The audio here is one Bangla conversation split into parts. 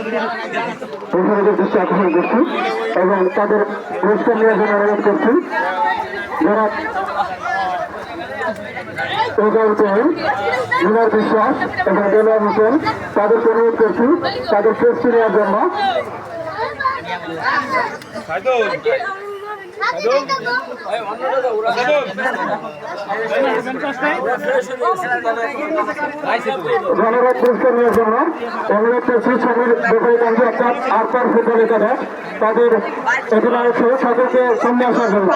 প্রশাসনের দৃষ্টি আকর্ষণ করছি এবং তাদের পুরস্কার নেওয়ার জন্য অনুরোধ করছি। যারা বিনয় বিশ্বাস এবং দেলোয়ার হোসেন তাদেরকে অনুরোধ করছি তাদের পুরস্কার নেওয়ার জন্য। ধন্যবাদ পুরস্কার নেওয়ার জন্য অনুরোধ করছি ছবির বিপরীতাংশ অর্থাৎ আরপার ফুটবল একাদশ তাদের অধিনায়ক সহ সকলকে সামনে আসার জন্য।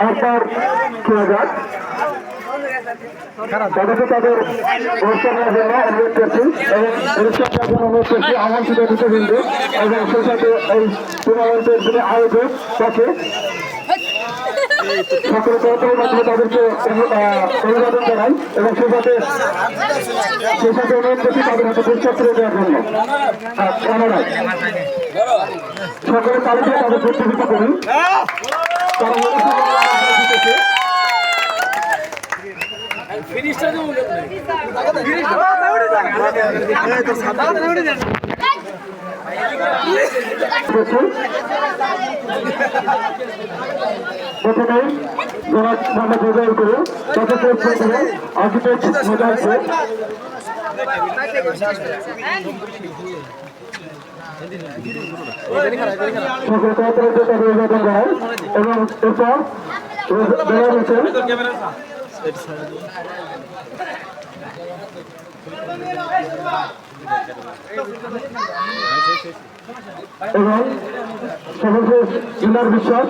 আরপার খেলাঘাট তাদেরকে তাদের পুরস্কার নেওয়ার জন্য অনুরোধ করছি এবং পুরস্কার দেওয়ার জন্য অনুরোধ করছি আমন্ত্রিত বিন্দু এবং সেই সাথে এই টুর্নামেন্টের যিনি আয়োজক তাকে সকল কর্মীর মাধ্যমে তাদেরকে অভিবাদন জানাই এবং সেই সাথে অনুরোধ করছি তাদের হাতে পুরস্কার তুলে দেওয়ার জন্য। কানাডায় সকলের তালিকায় তাদের প্রতিযোগিতা করি তারা প্রথমেই যারা আমরা যোগাযোগ করে তাকে আর্কিটেক্ট মোজাহিদ সকল কর্পোরেটর তাদের অভিবাদন জানায় এবং এরপর দেলোয়ার হোসেন এবং সর্বশেষ বিনয় বিশ্বাস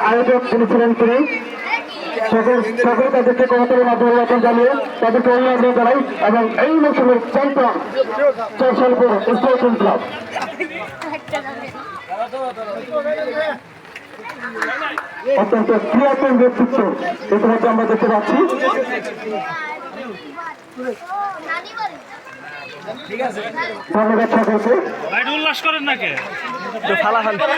আয়োজক তিনি ছিলেন তিনি সকল তাদেরকে কর্মচারীর মাধ্যমে অভিবাদন জানিয়ে তাদেরকে অভিনন্দন জানাই এবং এই মৌসুমের চ্যাম্পিয়ন চরশালপুর স্পোর্টিং ক্লাব। অত্যন্ত ক্রিয়াপন ব্যক্তিত্ব ইতিমধ্যে আমরা দেখতে পাচ্ছি। ধন্যবাদ সকলকে। উল্লাস করেন নাকি আমাদের